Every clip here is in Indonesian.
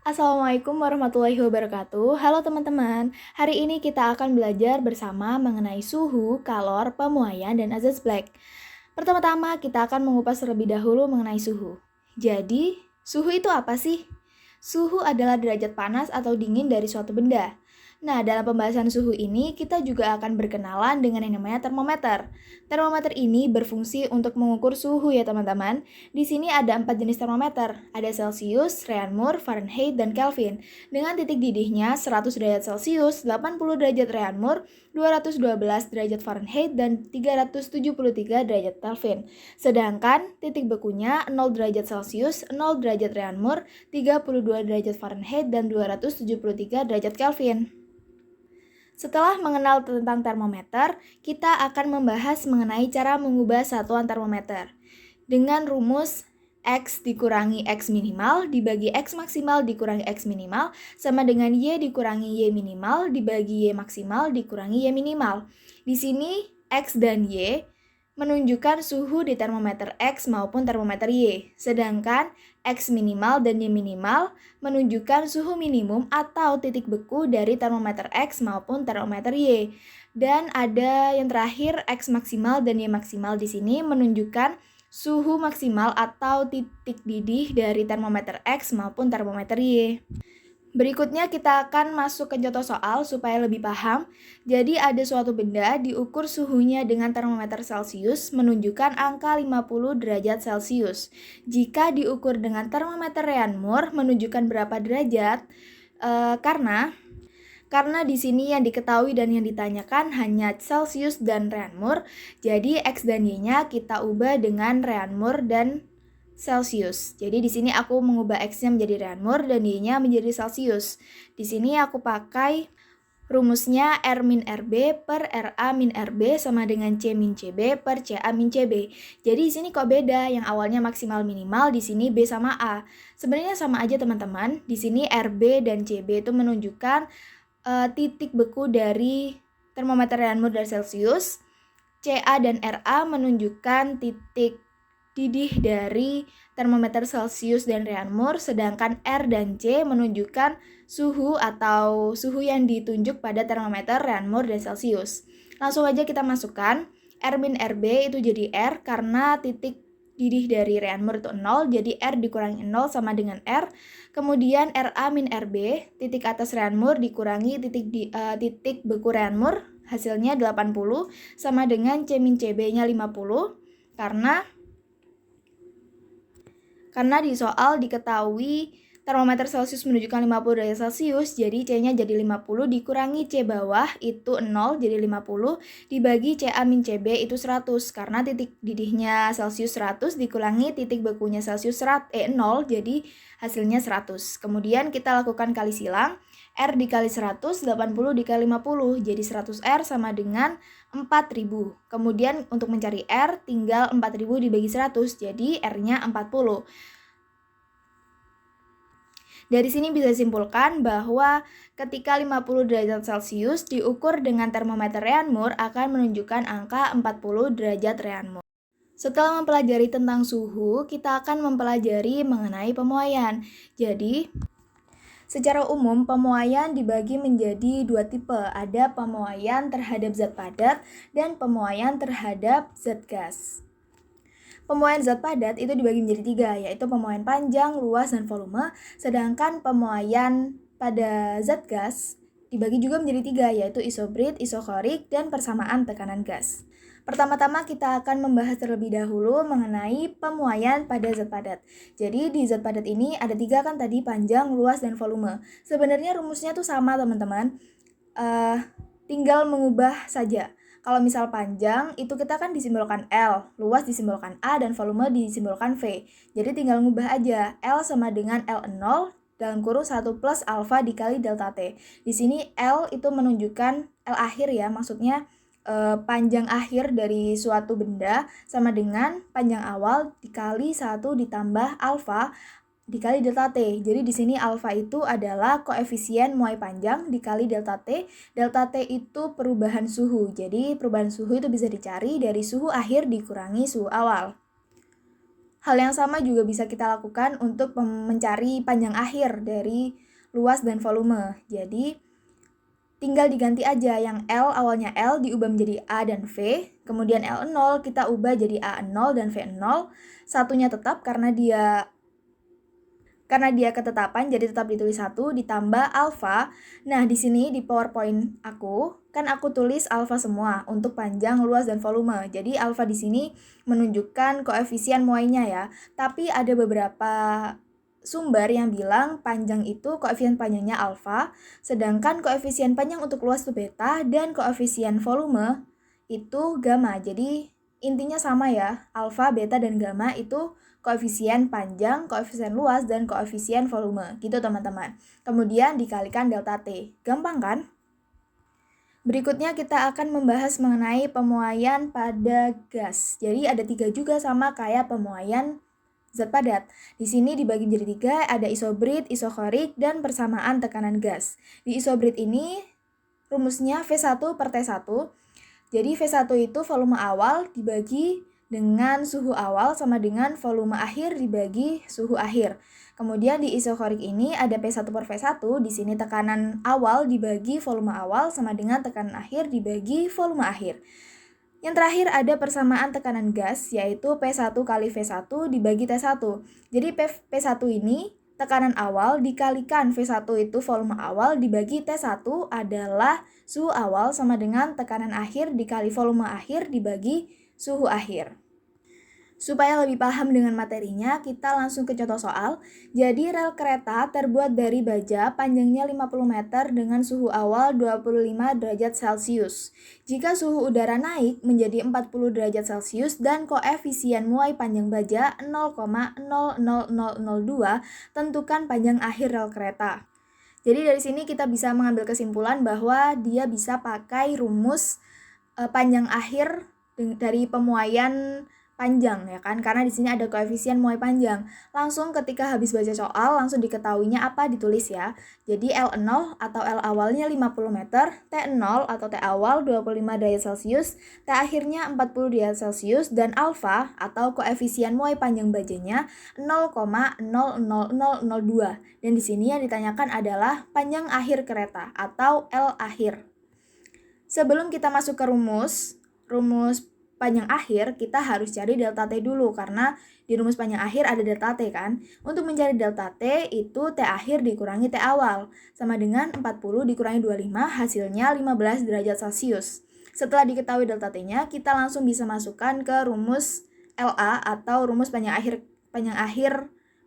Assalamualaikum warahmatullahi wabarakatuh. Halo teman-teman, hari ini kita akan belajar bersama mengenai suhu, kalor, pemuaian, dan azas Black. Pertama-tama kita akan mengupas terlebih dahulu mengenai suhu. Jadi, suhu itu apa sih? Suhu adalah derajat panas atau dingin dari suatu benda. Nah, dalam pembahasan suhu ini, kita juga akan berkenalan dengan yang namanya termometer. Termometer ini berfungsi untuk mengukur suhu ya teman-teman. Di sini ada 4 jenis termometer. Ada Celsius, Reaumur, Fahrenheit, dan Kelvin. Dengan titik didihnya 100 derajat Celsius, 80 derajat Reaumur, 212 derajat Fahrenheit, dan 373 derajat Kelvin. Sedangkan titik bekunya 0 derajat Celsius, 0 derajat Reaumur, 32 derajat Fahrenheit, dan 273 derajat Kelvin. Setelah mengenal tentang termometer, kita akan membahas mengenai cara mengubah satuan termometer. Dengan rumus X dikurangi X minimal dibagi X maksimal dikurangi X minimal sama dengan Y dikurangi Y minimal dibagi Y maksimal dikurangi Y minimal. Di sini X dan Y menunjukkan suhu di termometer X maupun termometer Y. Sedangkan X minimal dan Y minimal menunjukkan suhu minimum atau titik beku dari termometer X maupun termometer Y. Dan ada yang terakhir X maksimal dan Y maksimal di sini menunjukkan suhu maksimal atau titik didih dari termometer X maupun termometer Y. Berikutnya kita akan masuk ke contoh soal supaya lebih paham. Jadi ada suatu benda diukur suhunya dengan termometer Celcius menunjukkan angka 50 derajat Celcius. Jika diukur dengan termometer Reaumur menunjukkan berapa derajat? Karena di sini yang diketahui dan yang ditanyakan hanya Celcius dan Reaumur, jadi X dan Y-nya kita ubah dengan Reaumur dan Celcius. Jadi di sini aku mengubah X-nya menjadi Reaumur dan Y-nya menjadi Celcius. Di sini aku pakai rumusnya R min RB per RA min RB sama dengan C min CB per CA min CB. Jadi di sini kok beda? Yang awalnya maksimal minimal, di sini B sama A. Sebenarnya sama aja teman-teman. Di sini RB dan CB itu menunjukkan titik beku dari termometer Reaumur dan Celcius. CA dan RA menunjukkan titik didih dari termometer Celcius dan Reaumur, sedangkan R dan C menunjukkan suhu atau suhu yang ditunjuk pada termometer Reaumur dan Celcius. Langsung aja kita masukkan R min RB itu jadi R karena titik didih dari Reaumur itu 0, jadi R dikurangi 0 sama dengan R. Kemudian RA min RB, titik atas Reaumur dikurangi titik beku Reaumur, hasilnya 80 sama dengan C min CB-nya 50 karena di soal diketahui termometer Celcius menunjukkan 50 derajat Celcius, jadi C-nya jadi 50 dikurangi C bawah itu 0 jadi 50 dibagi CA min CB itu 100 karena titik didihnya Celcius 100 dikurangi titik bekunya Celcius 0 jadi hasilnya 100. Kemudian kita lakukan kali silang. R dikali 100, 80 dikali 50, jadi 100R sama dengan 4000. Kemudian untuk mencari R, tinggal 4000 dibagi 100, jadi R-nya 40. Dari sini bisa disimpulkan bahwa ketika 50 derajat Celcius diukur dengan termometer Reaumur akan menunjukkan angka 40 derajat Reaumur. Setelah mempelajari tentang suhu, kita akan mempelajari mengenai pemuaian. Jadi, secara umum, pemuaian dibagi menjadi dua tipe. Ada pemuaian terhadap zat padat dan pemuaian terhadap zat gas. Pemuaian zat padat itu dibagi menjadi tiga, yaitu pemuaian panjang, luas, dan volume. Sedangkan pemuaian pada zat gas dibagi juga menjadi tiga, yaitu isobrit, isoklorik, dan persamaan tekanan gas. Pertama-tama kita akan membahas terlebih dahulu mengenai pemuaian pada zat padat. Jadi di zat padat ini ada tiga kan tadi, panjang, luas, dan volume. Sebenarnya rumusnya tuh sama teman-teman, tinggal mengubah saja. Kalau misal panjang itu kita kan disimbolkan L, luas disimbolkan A, dan volume disimbolkan V. Jadi tinggal ngubah aja, L sama dengan L0 dalam kurung 1 plus alfa dikali delta T. Di sini L itu menunjukkan L akhir ya, maksudnya panjang akhir dari suatu benda sama dengan panjang awal dikali 1 ditambah alfa dikali delta T. Jadi di sini alfa itu adalah koefisien muai panjang dikali delta T. Delta T itu perubahan suhu. Jadi perubahan suhu itu bisa dicari dari suhu akhir dikurangi suhu awal. Hal yang sama juga bisa kita lakukan untuk mencari panjang akhir dari luas dan volume. Jadi, tinggal diganti aja yang L awalnya L diubah menjadi A dan V, kemudian L0 kita ubah jadi A0 dan V0. Satunya tetap karena dia ketetapan, jadi tetap ditulis 1 ditambah alfa. Nah, di sini di PowerPoint aku tulis alfa semua untuk panjang, luas, dan volume. Jadi alfa di sini menunjukkan koefisien muainya ya. Tapi ada beberapa sumber yang bilang panjang itu koefisien panjangnya alfa, sedangkan koefisien panjang untuk luas itu beta, dan koefisien volume itu gamma. Jadi intinya sama ya, alfa, beta, dan gamma itu koefisien panjang, koefisien luas, dan koefisien volume. Gitu teman-teman. Kemudian dikalikan delta T. Gampang kan? Berikutnya kita akan membahas mengenai pemuaian pada gas. Jadi ada 3 juga sama kayak pemuaian zat padat. Di sini dibagi menjadi 3, ada isobrit, isokorik, dan persamaan tekanan gas. Di isobrit ini rumusnya V1 per T1. Jadi V1 itu volume awal dibagi dengan suhu awal sama dengan volume akhir dibagi suhu akhir. Kemudian di isokorik ini ada P1 per V1, di sini tekanan awal dibagi volume awal sama dengan tekanan akhir dibagi volume akhir. Yang terakhir ada persamaan tekanan gas, yaitu P1 kali V1 dibagi T1. Jadi P1 ini tekanan awal dikalikan V1 itu volume awal dibagi T1 adalah suhu awal sama dengan tekanan akhir dikali volume akhir dibagi suhu akhir. Supaya lebih paham dengan materinya, kita langsung ke contoh soal. Jadi rel kereta terbuat dari baja panjangnya 50 meter dengan suhu awal 25 derajat Celcius. Jika suhu udara naik menjadi 40 derajat Celcius dan koefisien muai panjang baja 0,00002, tentukan panjang akhir rel kereta. Jadi dari sini kita bisa mengambil kesimpulan bahwa dia bisa pakai rumus panjang akhir dari pemuaian panjang ya kan, karena di sini ada koefisien muai panjang. Langsung ketika habis baca soal langsung diketahuinya apa ditulis ya. Jadi L0 atau L awalnya 50 meter, T0 atau T awal 25 derajat Celcius, T akhirnya 40 derajat Celcius, dan alfa atau koefisien muai panjang bajanya 0,00002. Dan di sini yang ditanyakan adalah panjang akhir kereta atau L akhir. Sebelum kita masuk ke rumus panjang akhir, kita harus cari delta T dulu, karena di rumus panjang akhir ada delta T kan. Untuk mencari delta T itu T akhir dikurangi T awal, sama dengan 40 dikurangi 25, hasilnya 15 derajat Celcius. Setelah diketahui delta T-nya, kita langsung bisa masukkan ke rumus LA atau rumus panjang akhir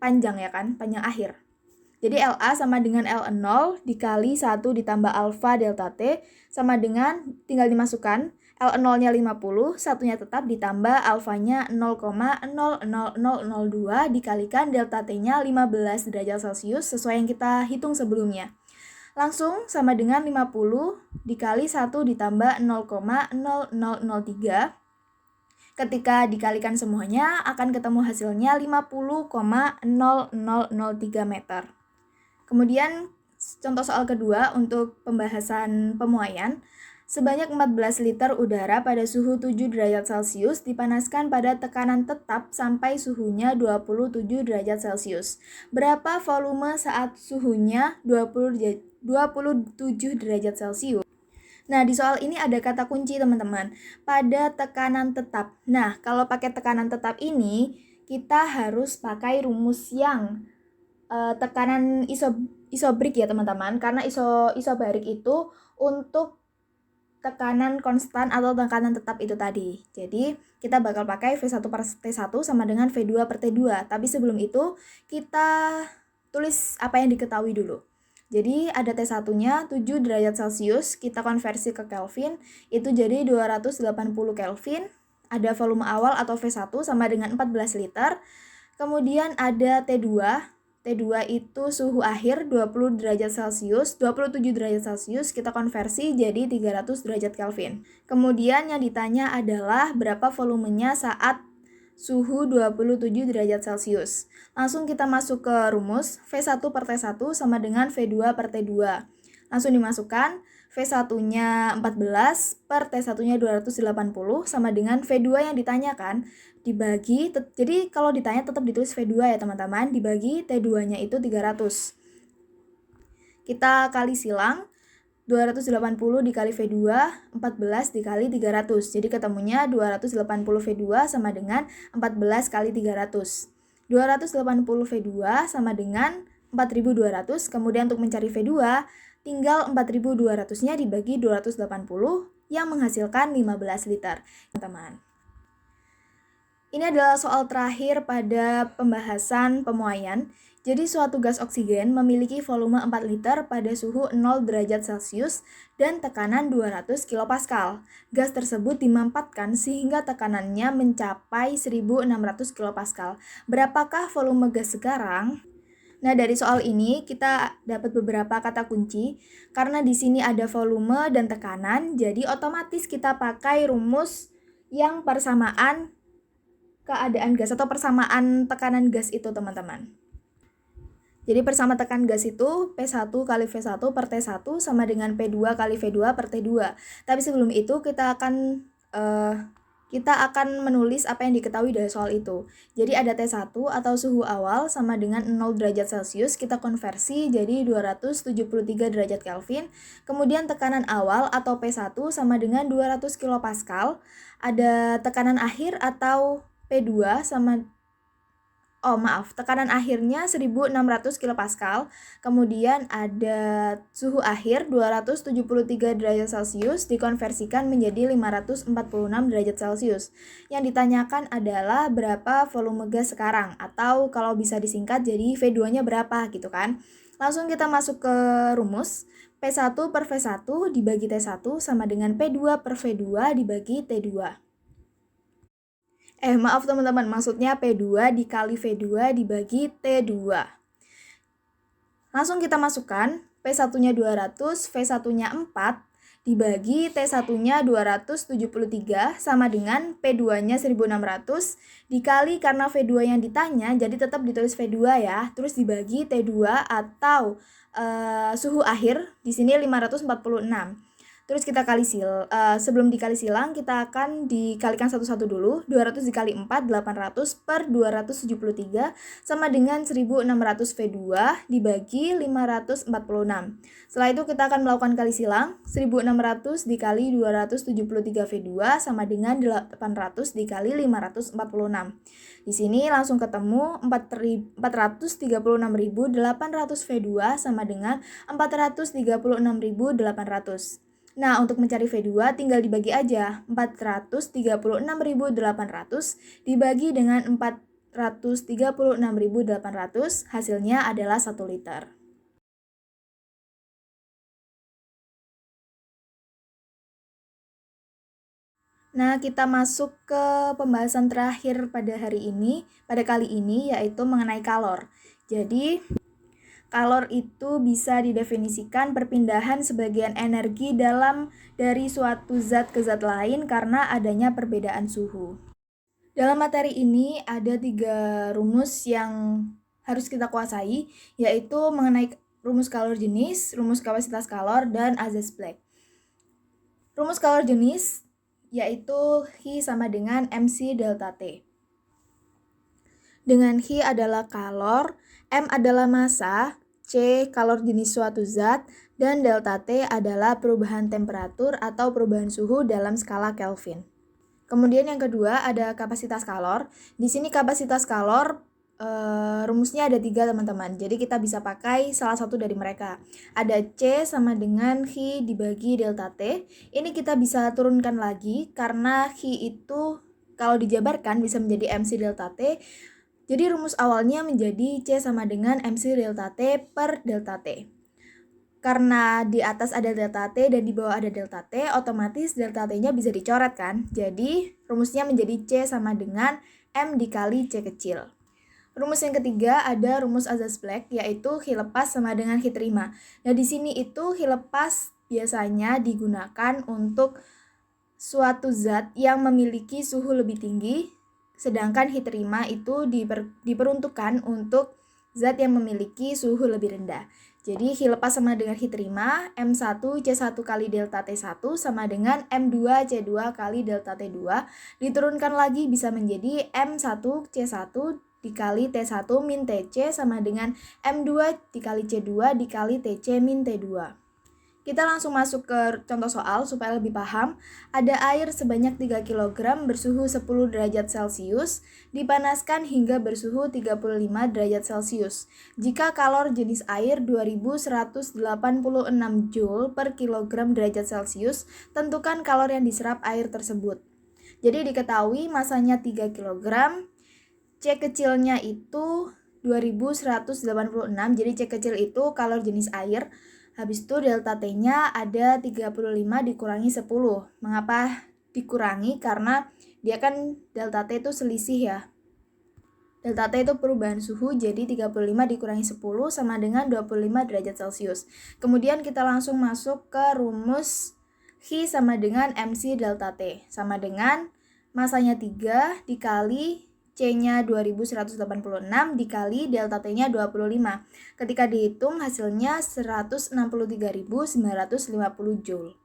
panjang ya kan, panjang akhir. Jadi LA sama dengan L0 dikali 1 ditambah alfa delta T sama dengan, tinggal dimasukkan, L0-nya 50, satunya tetap ditambah alfanya 0,00002 dikalikan delta T-nya 15 derajat Celcius sesuai yang kita hitung sebelumnya. Langsung sama dengan 50 dikali 1 ditambah 0,0003. Ketika dikalikan semuanya akan ketemu hasilnya 50,0003 meter. Kemudian contoh soal kedua untuk pembahasan pemuaian. Sebanyak 14 liter udara pada suhu 7 derajat Celcius dipanaskan pada tekanan tetap sampai suhunya 27 derajat Celcius. Berapa volume saat suhunya 27 derajat Celcius? Nah, di soal ini ada kata kunci teman-teman, pada tekanan tetap. Nah, kalau pakai tekanan tetap ini, kita harus pakai rumus yang tekanan isobrik ya teman-teman, karena isobarik itu untuk tekanan konstan atau tekanan tetap itu tadi. Jadi kita bakal pakai V1 per T1 sama dengan V2 per T2. Tapi sebelum itu kita tulis apa yang diketahui dulu. Jadi ada T1-nya 7 derajat Celcius, kita konversi ke Kelvin, itu jadi 280 Kelvin. Ada volume awal atau V1 sama dengan 14 liter. Kemudian ada T2 itu suhu akhir 27 derajat Celcius, kita konversi jadi 300 derajat Kelvin. Kemudian yang ditanya adalah berapa volumenya saat suhu 27 derajat Celcius. Langsung kita masuk ke rumus, V1 per T1 sama dengan V2 per T2. Langsung dimasukkan, V1-nya 14 per T1-nya 280 sama dengan V2 yang ditanyakan dibagi, jadi kalau ditanya tetap ditulis V2 ya teman-teman, dibagi T2-nya itu 300. Kita kali silang, 280 dikali V2, 14 dikali 300. Jadi ketemunya 280 V2 sama dengan 14 kali 300. 280 V2 sama dengan 4200. Kemudian untuk mencari V2, tinggal 4200-nya dibagi 280 yang menghasilkan 15 liter. Teman-teman. Ini adalah soal terakhir pada pembahasan pemuaian. Jadi suatu gas oksigen memiliki volume 4 liter pada suhu 0 derajat Celcius dan tekanan 200 kPa. Gas tersebut dimampatkan sehingga tekanannya mencapai 1600 kPa. Berapakah volume gas sekarang? Nah, dari soal ini kita dapat beberapa kata kunci. Karena di sini ada volume dan tekanan, jadi otomatis kita pakai rumus yang persamaan keadaan gas atau persamaan tekanan gas itu, teman-teman. Jadi persamaan tekan gas itu P1 kali V1 per T1 sama dengan P2 kali V2 per T2. Tapi sebelum itu kita akan menulis apa yang diketahui dari soal itu. Jadi ada T1 atau suhu awal sama dengan 0 derajat Celcius, kita konversi jadi 273 derajat Kelvin. Kemudian tekanan awal atau P1 sama dengan 200 kPa. Ada tekanan akhir atau P2 sama tekanan akhirnya 1600 kPa. Kemudian ada suhu akhir 273 derajat Celcius dikonversikan menjadi 546 derajat Celcius. Yang ditanyakan adalah berapa volume gas sekarang, atau kalau bisa disingkat jadi V2-nya berapa gitu kan. Langsung kita masuk ke rumus. P1 per V1 dibagi T1 sama dengan P2 per V2 dibagi T2. Maaf teman-teman, maksudnya P2 dikali V2 dibagi T2. Langsung kita masukkan, P1-nya 200, V1-nya 4, dibagi T1-nya 273 sama dengan P2-nya 1600, dikali karena V2 yang ditanya, jadi tetap ditulis V2 ya, terus dibagi T2 atau suhu akhir, di sini 546. Terus kita sebelum dikali silang, kita akan dikalikan satu-satu dulu. 200 dikali 4, 800 per 273 sama dengan 1600 V2 dibagi 546. Setelah itu kita akan melakukan kali silang. 1600 dikali 273 V2 sama dengan 800 dikali 546. Di sini langsung ketemu 436.800 V2 sama dengan 436.800. Nah, untuk mencari V2 tinggal dibagi aja. 436.800 dibagi dengan 436.800, hasilnya adalah 1 liter. Nah, kita masuk ke pembahasan terakhir pada kali ini, yaitu mengenai kalor. Jadi, kalor itu bisa didefinisikan perpindahan sebagian energi dari suatu zat ke zat lain karena adanya perbedaan suhu. Dalam materi ini ada 3 rumus yang harus kita kuasai, yaitu mengenai rumus kalor jenis, rumus kapasitas kalor, dan Azaz-Black. Rumus kalor jenis yaitu Hi sama dengan MC delta T. Dengan Hi adalah kalor, M adalah massa, C kalor jenis suatu zat, dan delta T adalah perubahan temperatur atau perubahan suhu dalam skala Kelvin. Kemudian yang kedua ada kapasitas kalor. Di sini kapasitas kalor rumusnya ada 3 teman-teman. Jadi kita bisa pakai salah satu dari mereka. Ada C sama dengan Hi dibagi delta T. Ini kita bisa turunkan lagi karena Hi itu kalau dijabarkan bisa menjadi MC delta T. Jadi rumus awalnya menjadi C sama dengan MC delta T per delta T. Karena di atas ada delta T dan di bawah ada delta T, otomatis delta T-nya bisa dicoret kan? Jadi rumusnya menjadi C sama dengan M dikali C kecil. Rumus yang ketiga ada rumus Azaz-Black, yaitu Hi lepas sama dengan Hi terima. Nah, di sini itu Hi lepas biasanya digunakan untuk suatu zat yang memiliki suhu lebih tinggi, sedangkan Hi terima itu diperuntukkan untuk zat yang memiliki suhu lebih rendah. Jadi Hi lepas sama dengan Hi terima, M1C1 kali delta T1 sama dengan M2C2 kali delta T2. Diturunkan lagi bisa menjadi M1C1 dikali T1 min TC sama dengan M2 dikali C2 dikali TC min T2. Kita langsung masuk ke contoh soal supaya lebih paham. Ada air sebanyak 3 kg bersuhu 10 derajat Celcius, dipanaskan hingga bersuhu 35 derajat Celcius. Jika kalor jenis air 2186 Joule per kilogram derajat Celcius, tentukan kalor yang diserap air tersebut. Jadi diketahui masanya 3 kg, C kecilnya itu 2186, jadi C kecil itu kalor jenis air. Habis itu delta T-nya ada 35 dikurangi 10. Mengapa dikurangi? Karena dia kan delta T itu selisih ya. Delta T itu perubahan suhu, jadi 35 dikurangi 10 sama dengan 25 derajat Celcius. Kemudian kita langsung masuk ke rumus Hi sama dengan MC delta T. Sama dengan masanya 3 dikali C-nya 2186 dikali delta T-nya 25. Ketika dihitung hasilnya 163.950 Joule.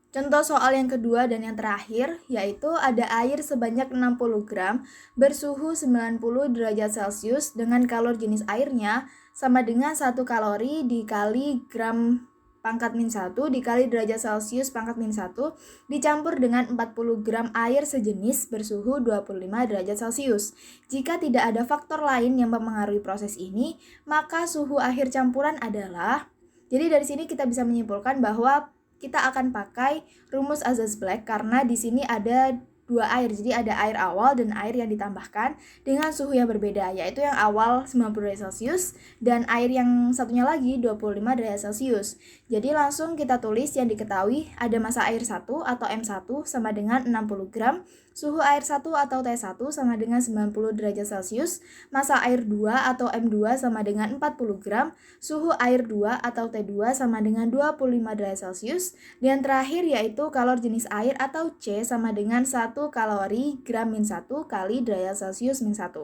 Contoh soal yang kedua dan yang terakhir yaitu ada air sebanyak 60 gram bersuhu 90 derajat Celcius dengan kalor jenis airnya sama dengan 1 kalori dikali gram pangkat min 1 dikali derajat Celcius pangkat min 1 dicampur dengan 40 gram air sejenis bersuhu 25 derajat Celcius. Jika tidak ada faktor lain yang mempengaruhi proses ini, maka suhu akhir campuran adalah, jadi dari sini kita bisa menyimpulkan bahwa kita akan pakai rumus Azaz-Black karena di sini ada dua air, jadi ada air awal dan air yang ditambahkan dengan suhu yang berbeda, yaitu yang awal 90 derajat Celcius dan air yang satunya lagi 25 derajat Celcius. Jadi langsung kita tulis yang diketahui ada massa air 1 atau M1 sama dengan 60 gram, suhu air 1 atau T1 sama dengan 90 derajat Celcius, massa air 2 atau M2 sama dengan 40 gram, suhu air 2 atau T2 sama dengan 25 derajat Celcius, dan terakhir yaitu kalor jenis air atau C sama dengan 1 kalori gram min 1 kali derajat Celcius min 1.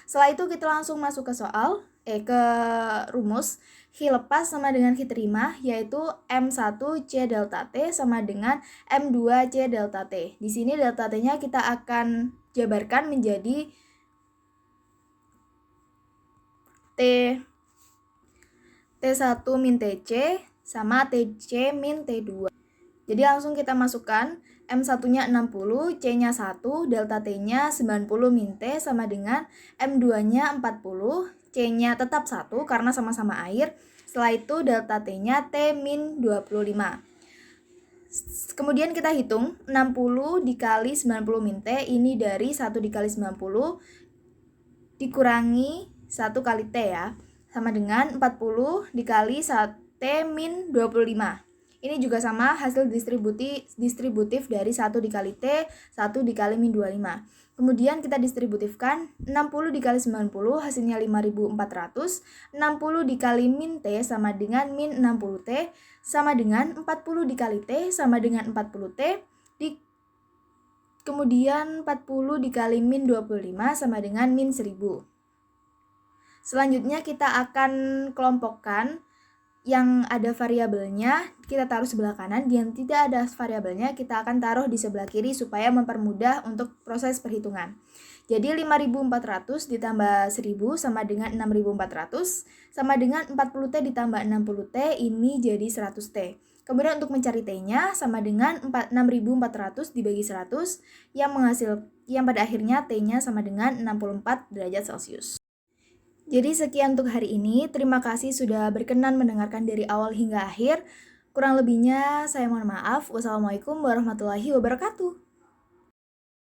Setelah itu kita langsung masuk ke soal, ke rumus. Hi lepas sama dengan Hi terima, yaitu M1C delta T sama dengan M2C delta T. Di sini delta T-nya kita akan jabarkan menjadi T1 min TC sama TC min T2. Jadi langsung kita masukkan M1-nya 60, C-nya 1, delta T-nya 90 min T sama dengan M2-nya 40, C-nya tetap 1 karena sama-sama air. Setelah itu delta T-nya T min 25. Kemudian kita hitung 60 dikali 90 min T, ini dari 1 dikali 90 dikurangi 1 kali T ya, sama dengan 40 dikali T min 25. Ini juga sama hasil distributif dari 1 dikali T, 1 dikali min 25. Kemudian kita distributifkan 60 dikali 90 hasilnya 5400, 60 dikali min T sama dengan min 60T, sama dengan 40 dikali T sama dengan 40T, kemudian 40 dikali min 25 sama dengan min 1000. Selanjutnya kita akan kelompokkan yang ada variabelnya kita taruh sebelah kanan, yang tidak ada variabelnya kita akan taruh di sebelah kiri supaya mempermudah untuk proses perhitungan. Jadi 5400 ditambah 1000 sama dengan 6400 sama dengan 40T ditambah 60T, ini jadi 100T. Kemudian untuk mencari T-nya sama dengan 6400 dibagi 100 yang pada akhirnya T-nya sama dengan 64 derajat Celcius. Jadi sekian untuk hari ini, terima kasih sudah berkenan mendengarkan dari awal hingga akhir. Kurang lebihnya saya mohon maaf. Wassalamualaikum warahmatullahi wabarakatuh.